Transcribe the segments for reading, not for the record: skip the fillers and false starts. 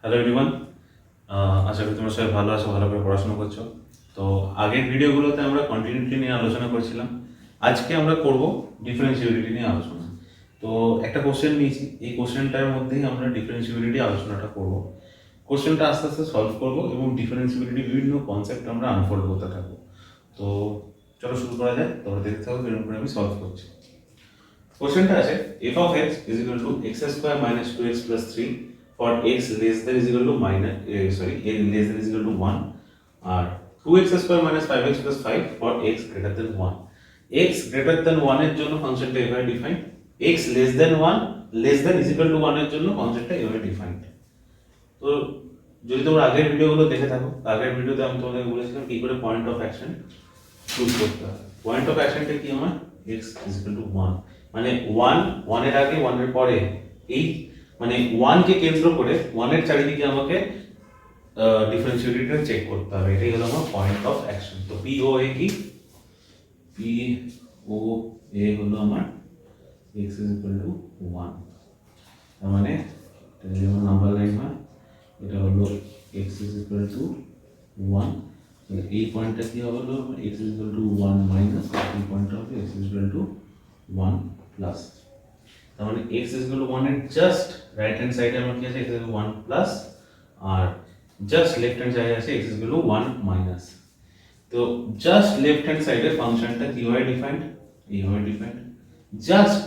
Hello everyone, আশা করি তোমরা সবাই ভালো আছো, ভালো করে পড়াশোনা করছো। তো আগের ভিডিওগুলোতে আমরা কন্টিনিউটি নিয়ে আলোচনা করছিলাম। আজকে আমরা করব ডিফারেন্সিবিলিটি নিয়ে আলোচনা। তো একটা কোশ্চেন নিয়েছি, এই কোশ্চেনটার মধ্যেই আমরা ডিফারেন্সিবিলিটি আলোচনাটা করব। কোশ্চেনটা আস্তে আস্তে সলভ করব এবং ডিফারেন্সিবিলিটি বিভিন্ন কনসেপ্ট আমরা আনফোল্ড করতে থাকবো। তো চলো শুরু করা যায়, তোমরা দেখতে থাকো এরকম করে আমি সলভ করছি। কোশ্চেনটা আছে f of x is equal to x square minus 2x plus 3 for x less than is equal to minus less than is equal to 1 R 2x square minus 5x plus 5 for x greater than 1 x greater than 1 এর জন্য ফাংশনটা এভাবে define, x less than 1 less than is equal to 1 এর জন্য ফাংশনটা এভাবে define. তো যদি তোমরা আগের ভিডিওগুলো দেখে থাকো, আগের ভিডিওতে আমি তোমাদের বলেছিলাম কি করে পয়েন্ট অফ অ্যাকশন চুজ করতে হবে। পয়েন্ট অফ অ্যাকশনটা কি আমার x is equal to 1, মানে 1 এর আগে 1 এর পরে এই মানে 1 কে কেন্দ্র করে 1 এর চারিদিকে আমাকে ডিফারেন্সিয়েটরটা চেক করতে হবে। এটাই হলো আমার পয়েন্ট অফ অ্যাকশন। তো পি ও এ কি, পি ও এ হলো আমার x is equal to 1, তার মানে এটা যেমন নাম্বার লাইন হয়, এটা হলো x is equal to 1, এই পয়েন্টটা কি হলো x is equal to 1 minus এই পয়েন্টটা হবে x is equal to 1 plus. তার মানে x is equal to 1 এর জাস্ট রাইট হ্যান্ড সাইডে আমার কি আছে x is equal to 1 plus, আর জাস্ট লেফট হ্যান্ড সাইডে আছে x is equal to 1 minus. তো জাস্ট লেফট হ্যান্ড সাইডে ফাংশনটা কিভাবে ডিফাইন্ড, এইভাবে defined. Just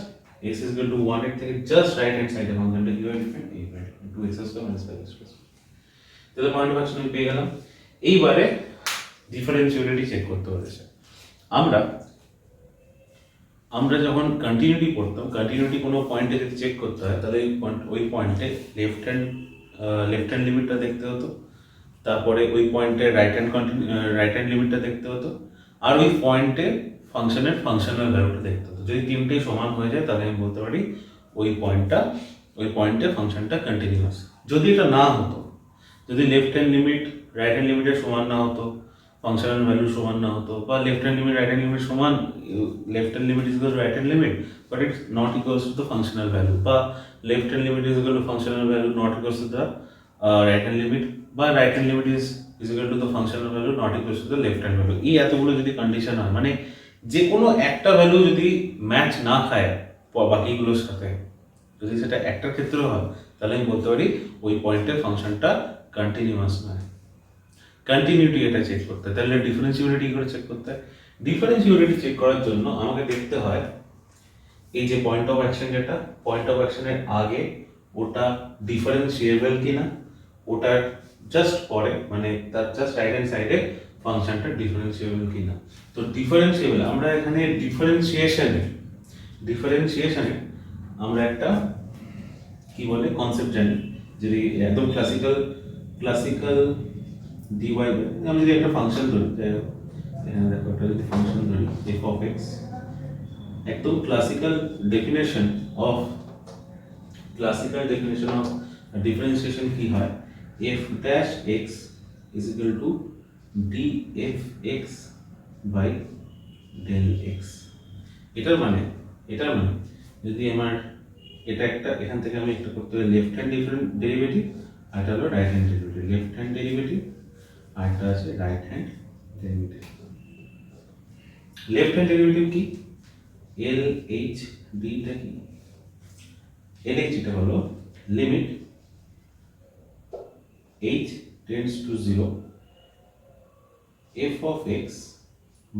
x is equal to 1 এর থেকে জাস্ট রাইট হ্যান্ড সাইডে ফাংশনটা কিভাবে ডিফাইন্ড, এইভাবে defined 2x square minus 5x plus. তাহলে পয়েন্ট অফ অ্যাকশন আমি পেয়ে গেলাম। এইবারে ডিফারেন্সিবিলিটি চেক করতে হচ্ছে। আমরা যখন কন্টিনিউটি পড়তাম, কন্টিনিউটি কোনো পয়েন্টে যদি চেক করতে হয় তাহলে ওই পয়েন্টে লেফট হ্যান্ড লিমিটটা দেখতে হতো, তারপরে ওই পয়েন্টে রাইট হ্যান্ড লিমিটটা দেখতে হতো, আর ওই পয়েন্টে ফাংশনাল ভ্যালুটা দেখতে হতো। যদি তিনটেই সমান হয়ে যায় তাহলে আমি বলতে পারি ওই পয়েন্টে ফাংশনটা কন্টিনিউয়াস। যদি এটা না হতো, যদি left hand limit right hand লিমিটের সমান না হতো, ফাংশনাল ভ্যালু সমান না হতো, বা left hand limit right hand limit সমান, left hand limit is equal to right hand limit but it's not equals to the functional value, বা left hand limit is equal to functional value not equals to the right hand limit, বা right hand limit is equal to the functional value not equals to the left hand value, এই এতগুলো যদি condition হয়, মানে যে কোনো একটা value যদি ম্যাচ না খায় বাকিগুলোর সাথে, যদি সেটা একটার ক্ষেত্রে হয় তাহলে আমি বলতে পারি ওই পয়েন্টের ফাংশনটা কন্টিনিউয়াস নয়। কন্টিনিউটি এটা চেক করতে হয়, তাহলে ডিফারেন্সিবিলিটি করে চেক করতে হয়। ডিফারেন্সিবিলিটি চেক করার জন্য আমাকে দেখতে হয় এই যে পয়েন্ট অফ অ্যাকশন, যেটা পয়েন্ট অফ অ্যাকশনের আগে ওটা ডিফারেন্সিয়েবল কিনা, ওটার জাস্ট পরে মানে তার জাস্ট রাইট হ্যান্ড সাইডে ফাংশনটা ডিফারেন্সিয়েবল কিনা। তো ডিফারেন্সিয়েবল আমরা এখানে ডিফারেন্সিয়েশনে আমরা একটা কি বলে কনসেপ্ট জানি, যদি একদম ক্লাসিক্যাল ডিওয়াই, আমি যদি একটা ফাংশন ধরি, এখানে দেখো একটা যদি ফাংশন ধরি f of x, একদম ক্লাসিক্যাল ডেফিনেশন অফ ডিফারেন্সিয়েশন কি হয়, f dash x is equal to dfx by del x। এটার মানে যদি আমার এটা একটা, এখান থেকে আমি একটা করতে হবে লেফট হ্যান্ড ডেরিভেটিভ, আর এটা হলো right hand derivative, left hand derivative আর এটা আছে right hand derivative. Left hand derivative কি, এল এইচ ডি টা কি, এল এইচ এটা হলো limit h tends to 0 f of x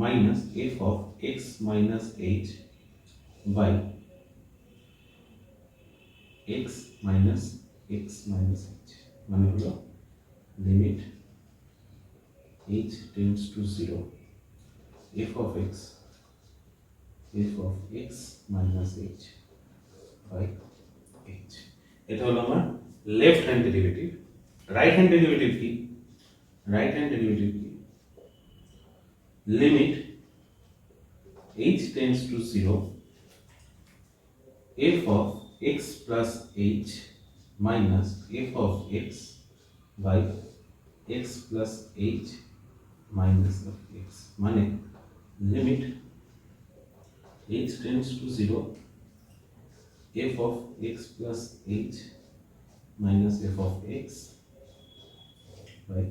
minus f of x minus h by x minus h, মানে হলো limit h tends to 0 f of x minus h by h। এটা হলো আমার left hand derivative. Right hand derivative কি, limit h tends to 0 f of x plus h minus f of x by x plus h minus of x, মানে limit h tends to 0 f of x plus h minus f of x by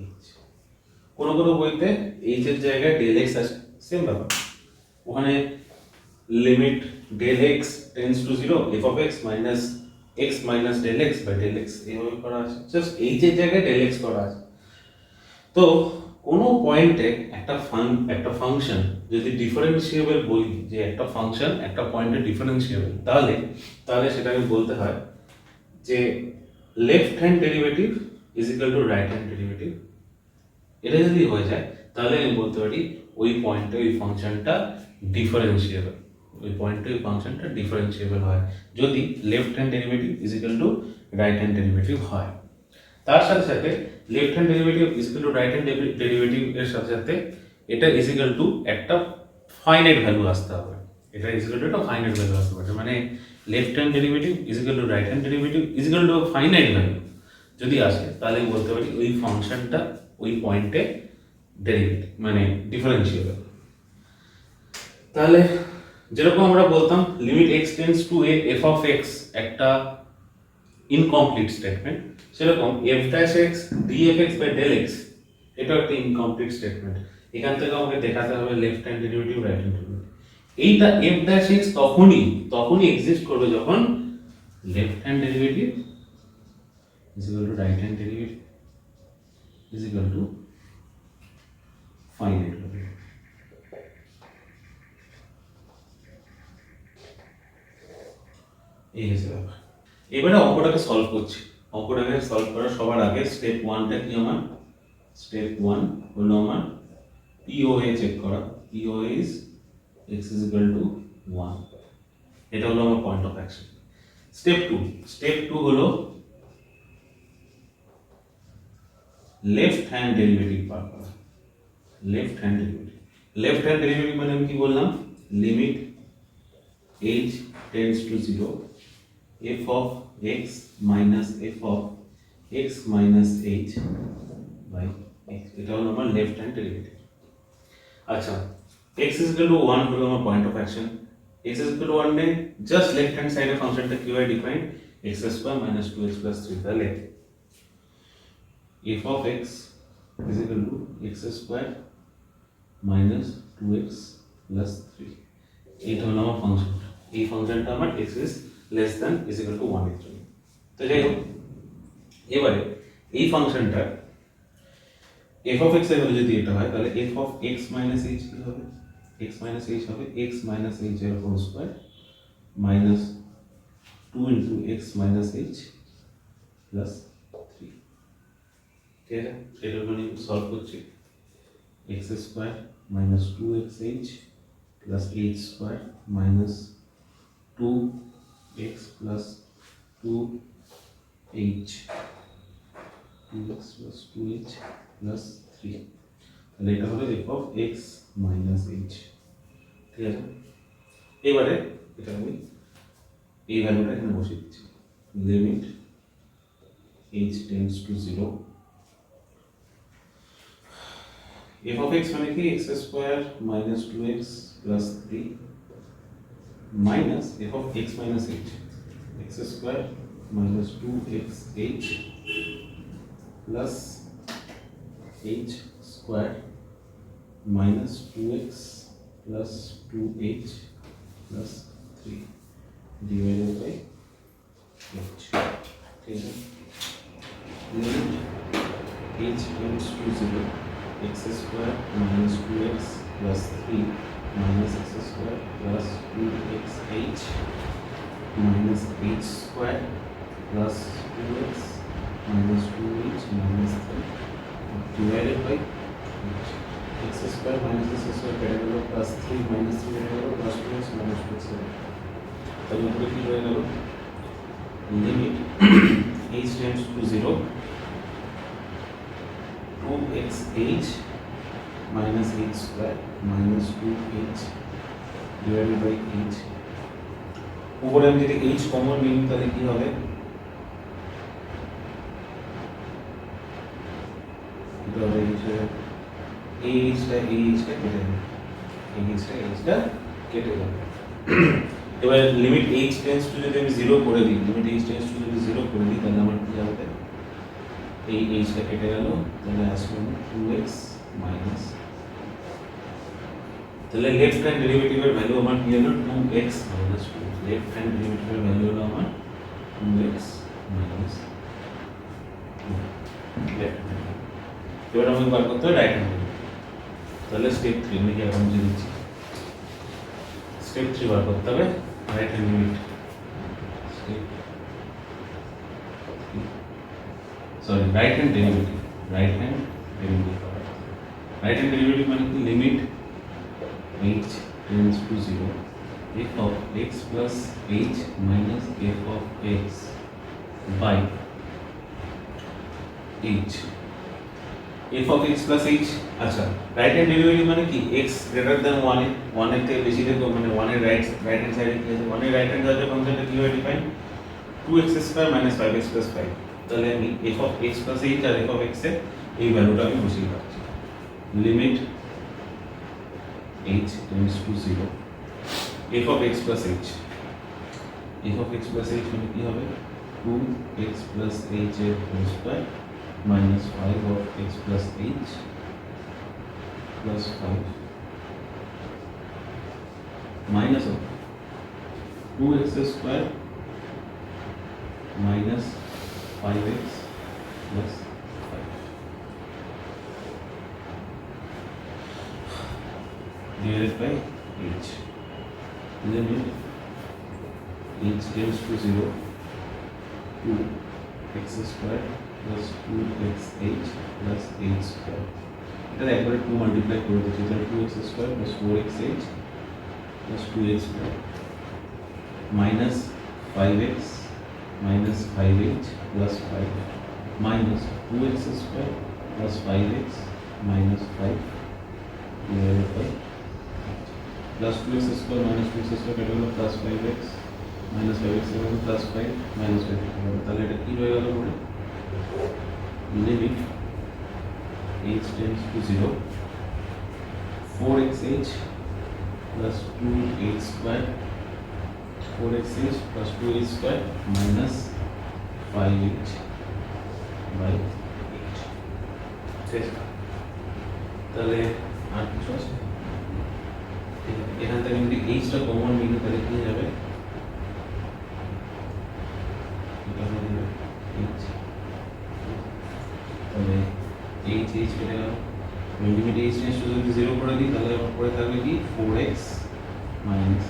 H. কোনো কোনো বইতে H এর জায়গায় del x আছে, same ব্যাপার। ওখানে limit del x tends to zero f of x minus x minus del x by del x এইভাবে করা আছে, জাস্ট এইচ এর জায়গায় ডেল এক্স করা আছে। তো কোনো পয়েন্টে একটা ফাংশন যদি ডিফারেন্সিয়েবল বলি, যে একটা ফাংশন একটা পয়েন্টে ডিফারেন্সিয়েবল, তাহলে সেটা আমি বলতে হয় যে left hand derivative is equal to right hand derivative. এটা যদি হয়ে যায় তাহলে আমি বলতে পারি ওই পয়েন্টে ওই ফাংশনটা ডিফারেন্সিয়েবল, ওই পয়েন্টে ওই ফাংশনটা ডিফারেন্সিয়েবল হয় যদি left hand derivative is equal to right hand derivative হয়। তার সাথে সাথে left hand derivative is equal to right hand derivative এর সাথে সাথে এটা ইজ ইকুয়াল টু একটা ফাইনাইট ভ্যালু আসতে হবে, এটা ইজ ইকুয়াল টু একটা ফাইনাইট ভ্যালু আসতে হবে। মানে left hand derivative is equal to right hand derivative is equal two finite value যদি আসে, তাহলে বলতে পারি ওই ফাংশনটা ওই পয়েন্টে ডেরিভেটিভ মানে ডিফারেন্সিয়েবল। তাহলে যেরকম আমরা বলতাম limit x tends to a f of x একটা ইনকমপ্লিট স্টেটমেন্ট, সেরকম f dash x d f x by del x এটা একটা ইনকমপ্লিট স্টেটমেন্ট। এখান থেকে আমাকে দেখাতে হবে left hand derivative right hand derivative. এইটা এফ ড্যাশ এক্স তখনই এক্সিস্ট করবে যখন left hand derivative is equal to right hand derivative is equal to finite value। এই হিসেবে এবারে অঙ্কটাকে সলভ করছি। অঙ্কটাকে সলভ করার সবার আগে স্টেপ 1টা কি আমার, স্টেপ 1 হলো আমার POA চেক করা। POA is x is equal to 1, এটা হলো আমার পয়েন্ট অফ অ্যাকশন। স্টেপ 2 হলো লেফট হ্যান্ড ডেরিভেটিভ বার করা। লেফট হ্যান্ড ডেরিভেটিভ মানে আমি কি বললাম, limit h tends to 0 f of x minus f of x minus h by x, এটা হলো আমার লেফট হ্যান্ড ডেরিভেটিভ। আচ্ছা, x is equal to 1 হলো আমার point of action. x is equal to 1 নে জাস্ট লেফট হ্যান্ড সাইডে ফাংশনটা কিভাবে define, x square minus 2x plus 3, তাহলে f of x is equal to x square minus 2x plus 3, এটা হলো আমার ফাংশন। এই ফাংশনটা আমার x is less than is equal to 1 এর জন্য। তো যাই হোক, এবারে এই ফাংশনটা f of x এর ভ্যালু যদি এটা হয় তাহলে f of x minus h কি হবে, x minus h হবে x minus h এর whole square minus 2 into x minus h plus 3। ঠিক আছে, এটার জন্য সলভ করছি। x square minus 2xh plus h square minus 2x plus 2h 2x plus 2h plus 3, তাহলে এটা হলো f of x minus h। ঠিক আছে, এবারে এটা আমি এই ভ্যালুটা এখানে বসিয়ে দিচ্ছি, limit h tends to 0 f of x মানে কি x square minus 2x plus 3 minus f of x minus h, x square minus 2xh plus h square minus 2x plus 2h plus 3 divided by h। ठीक है, limit h tends to 0 x square minus 2x plus 3 minus x square plus 2xh minus h square plus 2x minus 2h minus 3 divided by h। x square minus x square কেটে গেল, plus 3 minus 3 কেটে গেল, plus 2x minus 2x কেটে গেল, তাহলে উপরে কি রয়ে গেল, limit h tends to 0 2xh minus h square minus 2h divided by h। উপরে আমি যদি h কমন নিই তাহলে কি হবে, এটা হবে h টা কেটে যাবে, h টা কেটে যাবে। এবার লিমিট h টেন্ডস টু যদি আমি 0 করে দিই, লিমিট h টেন্ডস টু যদি 0 করে দিই তাহলে আমার কি হবে, এই এইচটা কেটে গেল, তাহলে আসবে 2x মাইনাস, তাহলে লেফট হ্যান্ড ডেরিভেটিভের ভ্যালু আমার কি হলো 2x মাইনাস 2, লেফট হ্যান্ড ডেরিভেটিভের ভ্যালু হলো আমার 2x মাইনাস 2 লেফট হ্যান্ড। এবার আমাকে বার করতে হবে রাইট হ্যান্ড, তাহলে স্টেপ 3 আমি কি এখন যে দিচ্ছি, স্টেপ 3 বার করতে হবে right hand limit, step sorry right hand derivative, right hand derivative, right hand derivative মানে কি limit h tends to 0 f of x plus h minus f of x by h, f of x plus h, আচ্ছা right hand derivative মানে কি x greater than 1 এর, 1 এর থেকে বেশি দেখো মানে 1 এর রাইট হ্যান্ড সাইডে কি আছে, 1 এর রাইট হ্যান্ড সাইডে ফাংশনটা কি হয় define 2x square minus 5x plus 5, তাহলে আমি f of x plus h R f of x এর এই ভ্যালুটা আমি বসিয়ে রাখছি, limit h tends to 0 f of x plus h, f of x plus h মানে কি হবে 2x plus h এর whole square minus 5 of x plus h plus 5 minus of 2x square minus 5x plus 5 divided by h, limit h tends to 0 2x square plus 2xh plus h square, এটা একবারে 2 multiply করে দিচ্ছি, তাহলে 2x square plus 4xh plus 2h square minus 5x minus 5h plus 5 minus 2x square plus 5x minus 5 divided by plus 2x square minus 2x square কেটে গেল plus 5x minus 5x plus 5 minus 5 তাহলে এটা কি হয়ে গেল পরে limit h tends to 0 4xh plus 2h square 4xh plus 2h square minus 5h by 8 শেষ, তাহলে আর কিছু আছে এখান থেকে যদি h টা কমন নিই তাহলে কি যাবে, তাহলে h কেটে গেল, লিমিট h টেন্ডস টু যদি 0 করে দিই তাহলে আমার পড়ে থাকবে কি 4x মাইনাস,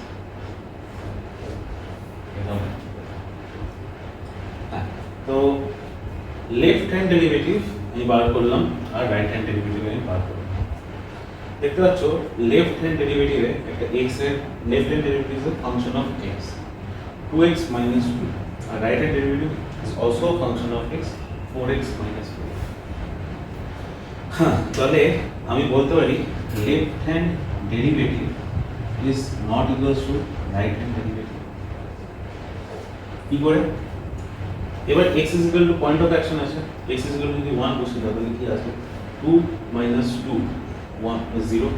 তো লেফট হ্যান্ড ডেরিভেটিভ আমি বার করলাম আর রাইট হ্যান্ড ডেরিভেটিভ আমি বার করলাম, দেখতে পাচ্ছ লেফট হ্যান্ড ডেরিভেটিভে একটা x এর left hand derivative is a function of x 2x minus 2 আর right hand derivative is also a function of x 4x minus 4। হ্যাঁ, তাহলে আমি বলতে পারি left hand derivative is not equals to right hand derivative. কি করে? এবার x is equal to point of action আছে, x ইজ ইকুয়াল টু যদি 1 বসিয়ে দাও তাহলে কি আসবে 2 minus 2 1 0,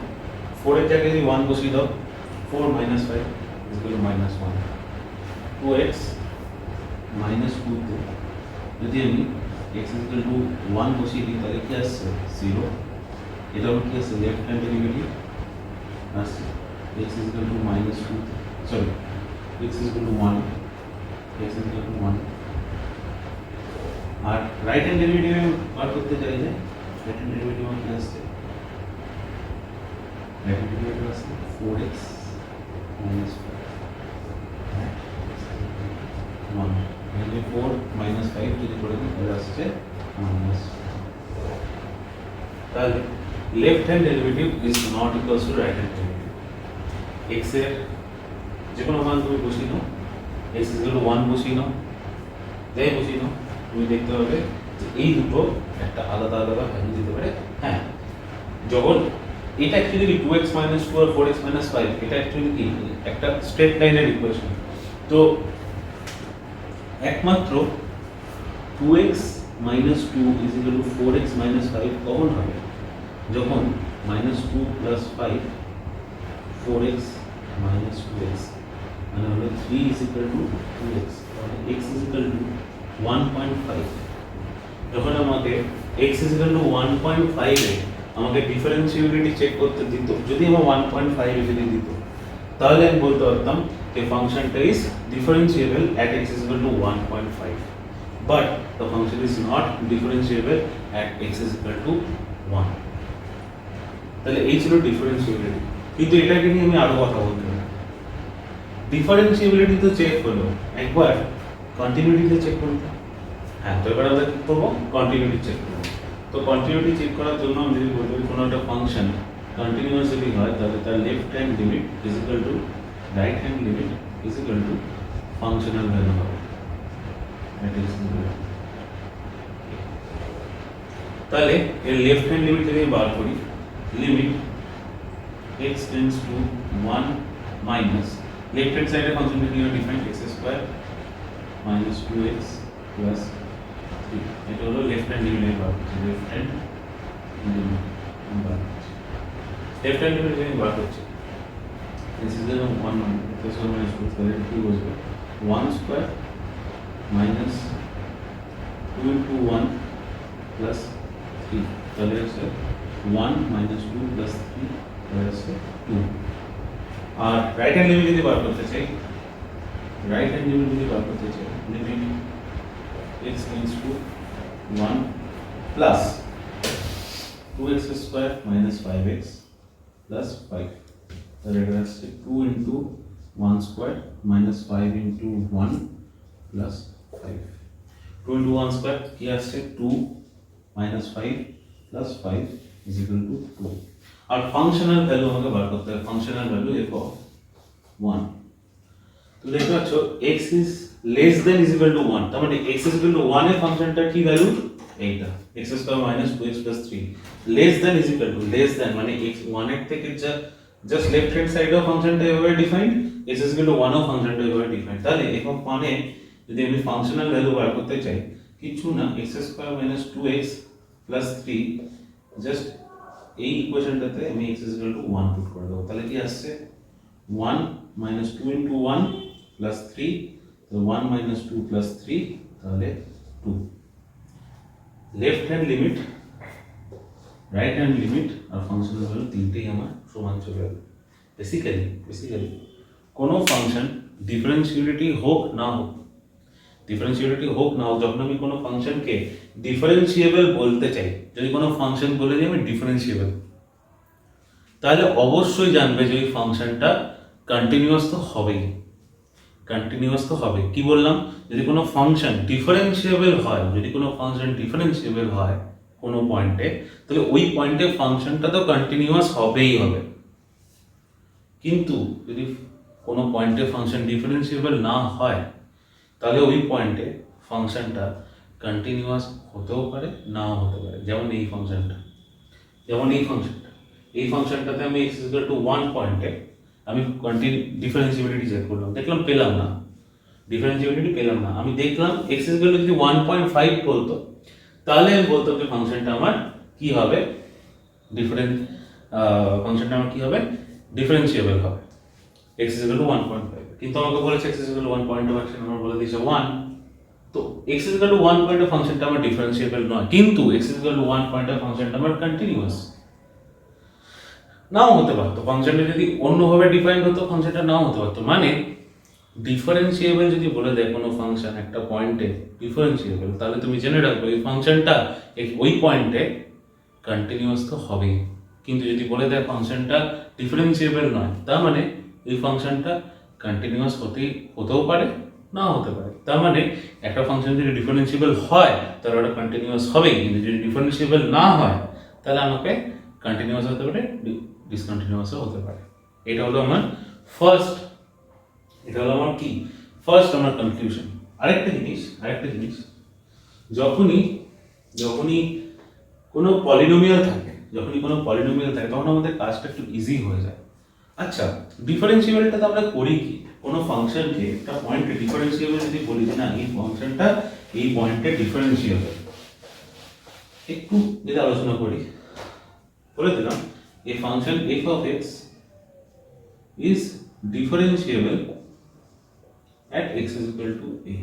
4 এর জায়গায় যদি 1 বসিয়ে দাও 4 minus 5 is equal to minus 1, 2x minus 2 তে যদি আমি x is equal to 1 বসিয়ে দিই তাহলে কি আসছে 0, এটা হলো কি আসছে লেফট হ্যান্ড ডেরিভেটিভ আসছে x is equal to minus 2 sorry x is equal to 1, x is equal to 1 আর রাইট হ্যান্ড ডেরিভেটিভ বার করতে চাইলে রাইট হ্যান্ড ডেরিভেটিভ কি আসছে, রাইট হ্যান্ড ডেরিভেটিভ আসছে 4x minus 1 মানে 4 minus 5 যদি করে দিই তাহলে আসছে minus, তাহলে left hand derivative is not equals to right hand derivative. x এর যে কোনো মান তুমি বসিয়ে নাও, x is equal to 1 বসিয়ে নাও, যাই বসিয়ে নাও তুমি দেখতে পাবে যে এই দুটো একটা আলাদা আলাদা ভ্যালু দিতে পারে। হ্যাঁ, যখন এটা অ্যাকচুয়ালি 2x minus 2 আর 4x minus 5 এটা অ্যাকচুয়ালি কি একটা স্ট্রেট লাইনের ইকুয়েশন, তো একমাত্র 2x minus 2 is equal to 4x minus 5 কখন হবে, যখন minus 2 plus 5 4x minus 2x মানে হলো 3 is equal to 2x, x is equal to 1.5 যখন আমাকে x is equal to 1.5 এ আমাকে ডিফারেন্সিবিলিটি চেক করতে দিত, যদি আমার 1.5 এ যদি দিত, তাহলে আমি বলতে পারতাম যে ফাংশনটা is differentiable at x is equal to 1.5, but the function is not differentiable at x is equal to 1. তাহলে এই ছিল ডিফারেন্সিবিলিটি। কিন্তু এটাকে নিয়ে আমি আরো কথা বলতে পারি। ডিফারেন্সিবিলিটি তো চেক হলো, একবার কন্টিনিউটিতে চেক করতে। হ্যাঁ, তো এবার আমরা কি করবো? কন্টিনিউটি চেক করবো। তো কন্টিনিউটি চেক করার জন্য আমি যদি বলতে পারি কোনো একটা ফাংশন কন্টিনিউয়াস যদি হয়, তাহলে তার left hand limit is equal to right hand limit is equal to functional value হবে। তাহলে এর লেফট হ্যান্ড লিমিট যদি বার করি, limit x tends to 1 minus left hand সাইডের ফাংশনটা কি define x square minus 2x plus 3, এটা হলো লেফট হ্যান্ড লিমিট বার করছি। লেফট হ্যান্ড লিমিট বার করছি, লেফট হ্যান্ড লিমিট যদি বার করছি, this is the 1 plus 1 minus 2, তাহলে কি বসবে 1 স্কয়ার মাইনাস 2 into 1 plus 3, তাহলে আছে 1 minus 2 plus 3, তাহলে আছে 2। আর রাইট হ্যান্ড লিমিট যদি বার করতে চাই, রাইট হ্যান্ড লিমিট যদি বার করতে চাই, limit x tends to 1 plus 2x square minus 5x plus 5, তাহলে এটা আছে 2 into 1 square minus 5 into 1 plus 5, 2 into 1 square কি আসছে 2 minus 5 plus 5 is equal to 2। আর ফাংশনাল ভ্যালু আমাকে বার করতে হবে, ফাংশনাল ভ্যালু f of 1। তো দেখতে পাচ্ছ x is less than is equal to 1, তার মানে x is equal to 1 এর ফাংশনটা কি ভ্যালু? এইটা x square minus 2x plus 3, less than is equal to, less than মানে x 1 এর থেকে just left hand side of ফাংশনটা এভাবে defined, x is equal to 1 of ফাংশনটা এভাবে ডিফাইন্ড। তাহলে f of 1 এ যদি আমি ফাংশনাল ভ্যালু বার করতে চাই, কিছু না x square minus 2x plus 3, just এই ইকুয়েশনটাতে আমি x is equal to 1 put করে দেবো, তাহলে কি আসছে 1 minus 2 into 1 plus 3, তো 1 minus 2 plus 3, তাহলে 2। Left hand limit, right hand limit আর ফাংশনাল ভ্যালু তিনটেই আমার সমান চলে যাবে। বেসিক্যালি কোনো ফাংশন ডিফারেন্সিবিলিটি হোক না হোক, ডিফারেন্সিবিলিটি হোক না হোক, যখন আমি কোনো ফাংশনকে ডিফারেন্সিয়েবল বলতে চাই, যদি কোনো ফাংশন বলে যে আমি ডিফারেন্সিয়েবল, তাহলে অবশ্যই জানবে যে ওই ফাংশনটা কন্টিনিউয়াস তো হবেই, কন্টিনিউয়াস তো হবে। কি বললাম? যদি কোনো ফাংশন ডিফারেন্সিয়েবল হয়, যদি কোনো ফাংশন ডিফারেন্সিয়েবল হয় কোনো পয়েন্টে, তাহলে ওই পয়েন্টে ফাংশনটা তো কন্টিনিউয়াস হবেই হবে। কিন্তু যদি কোনো পয়েন্টে ফাংশন ডিফারেন্সিয়েবল না হয়, তাহলে ওই পয়েন্টে ফাংশনটা কন্টিনিউয়াস হতেও পারে নাও হতে পারে। যেমন এই ফাংশনটা, এই ফাংশনটাতে আমি x is equal to 1 পয়েন্টে আমি ডিফারেন্সিবিলিটি চেক করলাম, দেখলাম পেলাম না, ডিফারেন্সিবিলিটি পেলাম না। আমি দেখলাম x is equal to যদি 1.5 বলতো, তাহলে আমি বলতাম যে ফাংশনটা আমার কি হবে, ফাংশনটা আমার কি হবে, ডিফারেন্সিয়েবল হবে, x is equal to 1.5। কিন্তু আমাকে বলেছে x is equal to 1 point of action, আমার বলে দিয়েছে 1, তো x is equal to 1 point of ফাংশনটা আমার ডিফারেন্সিয়েবল নয়, কিন্তু x is equal to 1 point of ফাংশনটা আমার কন্টিনিউয়াস। নাও হতে পারতো, ফাংশনটা যদি অন্যভাবে ডিফাইন্ড হতো, ফাংশনটা নাও হতে পারতো। মানে ডিফারেন্সিয়েবল যদি বলে দেয় কোনো ফাংশন একটা পয়েন্টে ডিফারেন্সিয়েবল, তাহলে তুমি জেনে রাখবে ওই ফাংশনটা ওই পয়েন্টে কন্টিনিউয়াস তো হবেই। কিন্তু যদি বলে দেয় ফাংশনটা ডিফারেন্সিয়েবল নয়, তার মানে এই ফাংশনটা কন্টিনিউয়াস হতেও পারে নাও হতে পারে। তার মানে একটা ফাংশন যদি ডিফারেন্সিয়েবল হয় তাহলে ওটা কন্টিনিউয়াস হবেই, কিন্তু যদি ডিফারেন্সিয়েবল না হয় তাহলে আমাকে কন্টিনিউয়াস হতে পারে, ডিসকন্টিনিউয়াসও হতে পারে। এটা হলো আমার ফার্স্ট, এটা হলো আমার কি ফার্স্ট আমার কনক্লুশন। আরেকটা জিনিস, যখনই কোনো পলিনোমিয়াল থাকে, তখন আমাদের কাজটা একটু ইজি হয়ে যায়। আচ্ছা, ডিফারেন্সিয়েবলটা তো আমরা করি কি, কোনো ফাংশনকে একটা পয়েন্টে ডিফারেন্সিয়েবল যদি বলি না এই ফাংশনটা এই পয়েন্টে ডিফারেন্সিয়েবল, একটু যদি আলোচনা করি, বলে দিলাম a function f of x is differentiable at x is equal to a।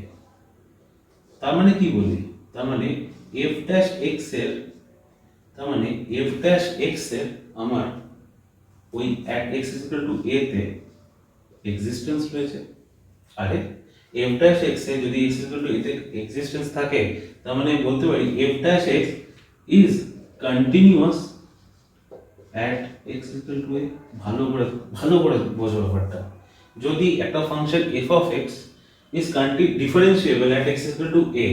তার মানে কি বলি, তার মানে এফ ড্যাশ এক্স এর, তার মানে এফ ড্যাশ এক্স এর আমার ওই at x is equal to a তে এক্সিস্টেন্স রয়েছে। আরে এফ ড্যাশ এক্স এ যদি x is equal to a তে এক্সিস্টেন্স থাকে, তার মানে বলতে পারি f dash x is continuous at x is equal to a. ভালো করে বোঝো ব্যাপারটা। যদি একটা function f of x is differentiable at x is equal to a,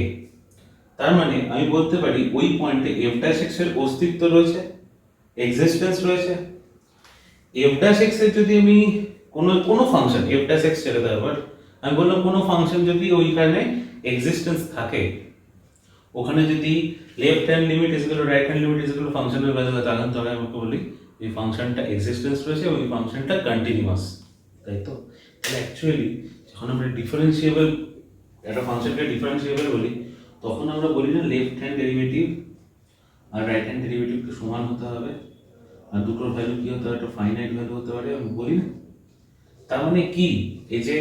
তার মানে আমি বলতে পারি ওই পয়েন্টে এফ ড্যাশ এক্স এর অস্তিত্ব রয়েছে, এক্সিস্টেন্স রয়েছে। এফ ড্যাশ এক্স এর যদি আমি কোনো ফাংশন, এফ ড্যাশ এক্স ছেড়ে দেওয়ার পর আমি বললাম কোনো ফাংশন যদি ওইখানে এক্সিস্টেন্স থাকে, ওখানে যদি left hand limit is equal to right hand limit is equal two ফাংশনের ভ্যালু তখন তবে আমাকে বলি এই ফাংশনটা এক্সিস্টেন্স রয়েছে, ওই ফাংশনটা কন্টিনিউয়াস, তাই তো? তাহলে অ্যাকচুয়ালি যখন আমরা ডিফারেন্সিয়েবল একটা ফাংশনকে ডিফারেন্সিয়েবল বলি, তখন আমরা বলি না লেফট হ্যান্ড ডেরিভেটিভ আর রাইট হ্যান্ড ডেরিভেটিভকে সমান হতে হবে, আর দুটোর ভ্যালু কি হতে হবে, একটা ফাইনাইট ভ্যালু হতে পারে, আমি বলি না? তার মানে কি, এই যে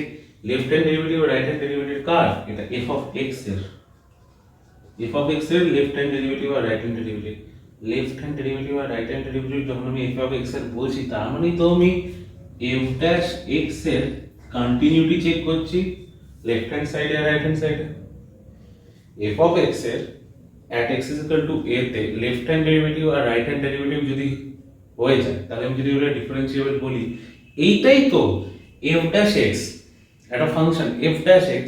লেফট হ্যান্ড ডেরিভেটিভ আর রাইট হ্যান্ড ডেরিভেটিভ কার, এটা এফ অফ এক্স এর, এফ অফ এক্স এর লেফট হ্যান্ড ডেরিভেটিভ আর right hand derivative. Left hand derivative আর রাইট হ্যান্ড ডেরিভেটিভ যখন আমি এফ অফ এক্স এর বলছি, তার মানে তো আমি এফ ড্যাশ এক্স এর কন্টিনিউটি চেক করছি লেফট হ্যান্ড সাইডে আর রাইট হ্যান্ড সাইডে। এফ অফ এক্স এর at x is equal to a তে লেফট হ্যান্ড ডেরিভেটিভ আর রাইট হ্যান্ড ডেরিভেটিভ যদি হয়ে যায়, তাহলে আমি যদি ওটা ডিফারেন্সিয়েবল বলি, এইটাই তো f ড্যাশ x, একটা ফাংশন f ড্যাশ x,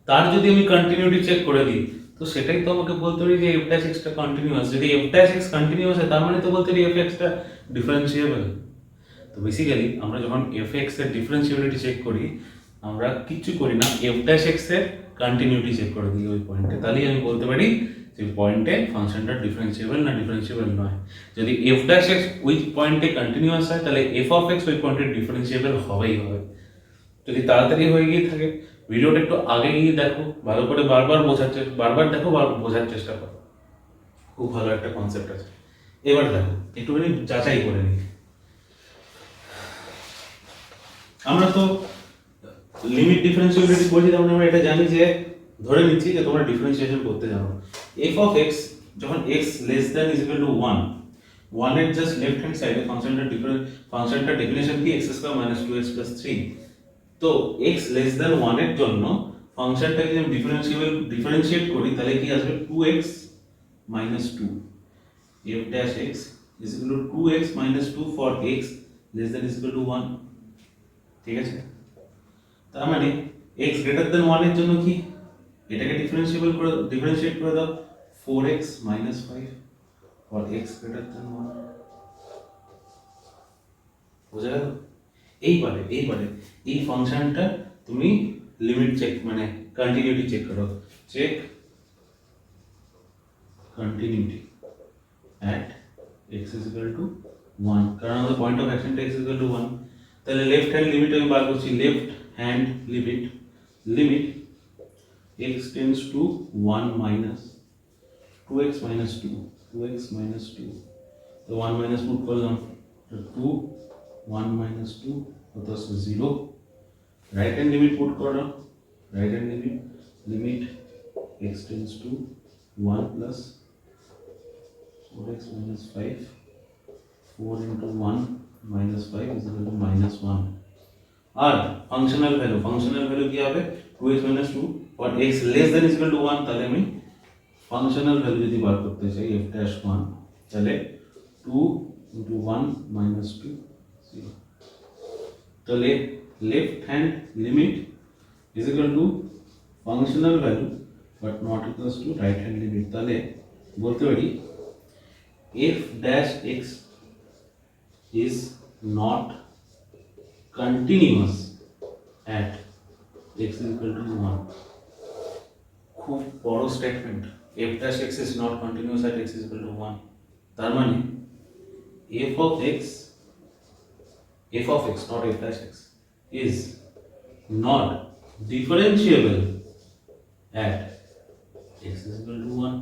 তার যদি আমি কন্টিনিউটি চেক করে দিই, তো সেটাই তো আমাকে বলতে পারি যে f ড্যাশ x টা কন্টিনিউয়াস। যদি f ড্যাশ x কন্টিনিউয়াস হয়, তার মানে তো বলতে পারি f x টা ডিফারেন্সিয়েবল। তো বেসিক্যালি আমরা যখন f x এর ডিফারেন্সিবিলিটি চেক করি, আমরা কিছু করি না, f ড্যাশ x এর কন্টিনিউটি চেক করে দিই ওই পয়েন্টে, তাহলেই আমি বলতে পারি যে পয়েন্টে ফাংশনটা ডিফারেন্সিয়েবল না ডিফারেন্সিয়েবল নয়। যদি f ড্যাশ x ওই পয়েন্টে কন্টিনিউয়াস হয়, তাহলে f অফ x ওই পয়েন্টে ডিফারেন্সিয়েবল হবেই হবে। যদি তাড়াতাড়ি হয়ে গিয়ে থাকে, ভিডিওটা একটু আগে গিয়ে দেখো, ভালো করে বারবার দেখো, বোঝার চেষ্টা করো, খুব ভালো একটা কনসেপ্ট আছে। এবার দেখো একটুখানি যাচাই করে নিই। আমরা তো লিমিট ডিফারেন্সিবিলিটি পড়ছি, তার মানে আমরা এটা জানি যে, ধরে নিচ্ছি যে তোমরা ডিফারেন্সিয়েশন করতে জানো। f অফ x যখন x less than is equal two 1 এর জাস্ট লেফট হ্যান্ড সাইডে ফাংশনটা ডেফিনিশন কি, x square minus 2x plus 3। তো x লেস দ্যান 1 এর জন্য ফাংশনটাকে যদি আমি ডিফারেন্সিয়েট করি, তাহলে কি আসবে 2x minus 2, f dash x is equal two 2x minus 2 for x less than is equal two 1। ঠিক আছে? তার মানে x গ্রেটার দ্যান 1 এর জন্য কি, এটাকে ডিফারেন্সিয়েট করে দাও 4x minus 5 for x greater than 1। বুঝা গেল? এইবারে এই ফাংশনটা তুমি লিমিট চেক মানে কন্টিনিউটি চেক করো, check continuity at x is equal to 1, কারণ আমাদের পয়েন্ট অফ অ্যাকশনটা x is equal to 1। তাহলে লেফট হ্যান্ড লিমিট আমি বার করছি, left hand limit x tends to 1 minus 2x minus 2, তো 1 minus পুট করলাম, 2 1 minus 2 কত আছে 0। রাইট হ্যান্ড লিমিট পুট করলাম, right hand limit x tends to 1 plus 4x minus 5, 4 into 1 minus 5 is equal to minus 1। আর functional value কি হবে, 2x minus 2 or x less than is equal to 1। তাহলে আমি functional value যদি বার করতে চাই f dash 1, তাহলে 2 into 1 minus 2 0। তাহলে left hand limit is equal to functional value but not equals to right hand limit. তাহলে বলতে পারি f dash x is not continuous at x is equal to 1। খুব বড় statement, f dash x is not continuous at x is equal to 1। তার মানে f of x not f dash x is not differentiable at x is equal to 1।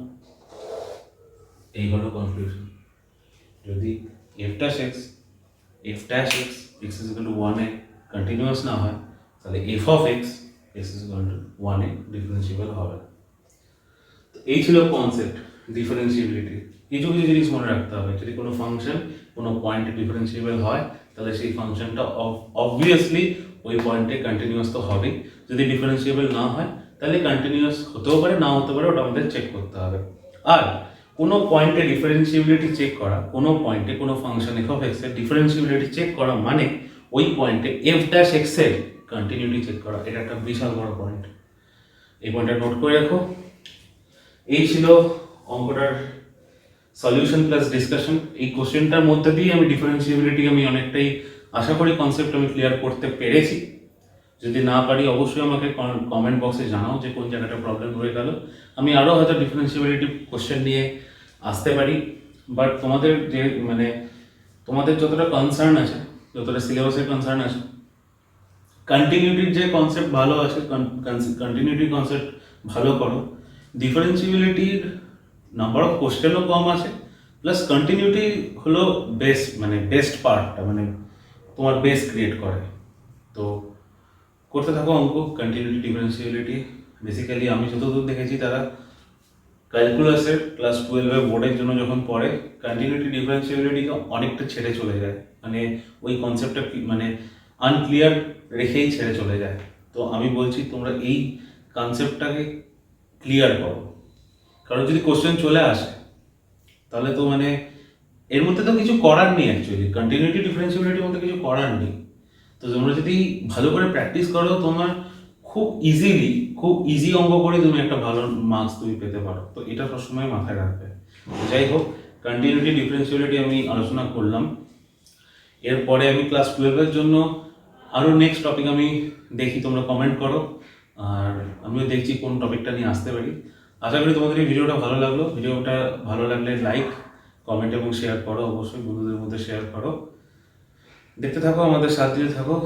এই হলো conclusion. যদি f dash x x is equal to 1 A continuous না হয়, তাহলে f of x is equal to 1 A differentiable হবে। তো এই ছিল কনসেপ্ট। ডিফারেন্সিবিলিটি, কিছু কিছু জিনিস মনে রাখতে হবে। যদি কোনো ফাংশন কোনো পয়েন্টে ডিফারেন্সিয়েবল হয় তাহলে সেই ফাংশনটা অবভিয়াসলি ওই পয়েন্টে কন্টিনিউয়াস তো হবেই। যদি ডিফারেন্সিয়েবল না হয় তাহলে কন্টিনিউয়াস হতেও পারে, না হতে পারে, ওটা আমাদের চেক করতে হবে। আর কোনো পয়েন্টে ডিফারেন্সিবিলিটি চেক করা, কোনো পয়েন্টে কোনো ফাংশন এফ অফ এক্স এর ডিফারেন্সিবিলিটি চেক করা মানে ওই পয়েন্টে এফ ড্যাশ এক্স এর কন্টিনিউটি চেক করা। এটা একটা বিশাল বড় পয়েন্ট, এই পয়েন্টটা নোট করে রাখো। এই ছিল অঙ্কটার সলিউশন প্লাস ডিসকাশন। এই কোশ্চেনটার মধ্যে দিয়ে আমি ডিফারেন্সিবিলিটি আমি অনেকটাই আশা করি কনসেপ্ট আমি ক্লিয়ার করতে পেরেছি। যদি না পারি অবশ্যই আমাকে কমেন্ট বক্সে জানাও যে কোন জায়গাটা প্রবলেম রয়ে গেল। আমি আরও হয়তো ডিফারেন্সিবিলিটি কোশ্চেন নিয়ে আসতে পারি, বাট তোমাদের যে মানে তোমাদের যতটা কনসার্ন আছে, যতটা সিলেবাসের কনসার্ন আছে, কন্টিনিউটির যে কনসেপ্ট ভালো আছে, কন্টিনিউটি কনসেপ্ট ভালো করো। ডিফারেন্সিবিলিটির নাম্বার অফ কোশ্চেনও কম আছে, প্লাস কন্টিনিউটি হলো বেস্ট মানে বেস্ট পার্টটা, মানে তোমার বেস ক্রিয়েট করে। তো করতে থাকো অঙ্ক, কন্টিনিউটি ডিফারেন্সিবিলিটি। বেসিক্যালি আমি যতদূর দেখেছি তারা ক্যালকুলাসের ক্লাস 12-এ বোর্ডের জন্য যখন পড়ে কন্টিনিউটি ডিফারেন্সিবিলিটিকে অনেকটা ছেড়ে চলে যায়, মানে ওই কনসেপ্টটা মানে আনক্লিয়ার রেখেই ছেড়ে চলে যায়। তো আমি বলছি তোমরা এই কনসেপ্টটাকে ক্লিয়ার করো, কারণ যদি কোশ্চেন চলে আসে তাহলে তো মানে এর মধ্যে তো কিছু করার নেই, অ্যাকচুয়ালি কন্টিনিউটি ডিফারেন্সিবিলিটির মধ্যে কিছু করার নেই। তো তোমরা যদি ভালো করে প্র্যাকটিস করো তোমার খুব ইজি অঙ্ক করে তুমি একটা ভালো মার্কস তুমি পেতে পারো। তো এটা সবসময় মাথায় রাখবে। যাই হোক, কন্টিনিউটি ডিফারেন্সিবিলিটি আমি আলোচনা করলাম। এরপরে আমি ক্লাস 12-এর জন্য আরও নেক্সট টপিক আমি দেখি, তোমরা কমেন্ট করো, আর আমিও দেখছি কোন টপিকটা নিয়ে আসতে পারি। আশা করি তোমাদের এই ভিডিওটা ভালো লাগলো। ভিডিওটা ভালো লাগলে লাইক, কমেন্ট এবং শেয়ার করো, অবশ্যই বন্ধুদের মধ্যে শেয়ার করো। দেখতে থাকো, আমাদের সাথ দিতে থাকো,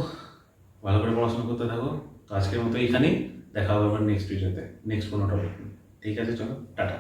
ভালো করে পড়াশোনা করতে থাকো। তো আজকের মতো এইখানেই, দেখা হবে আবার নেক্সট ভিডিওতে, নেক্সট কোনো টপিক। ঠিক আছে, চলো, টাটা।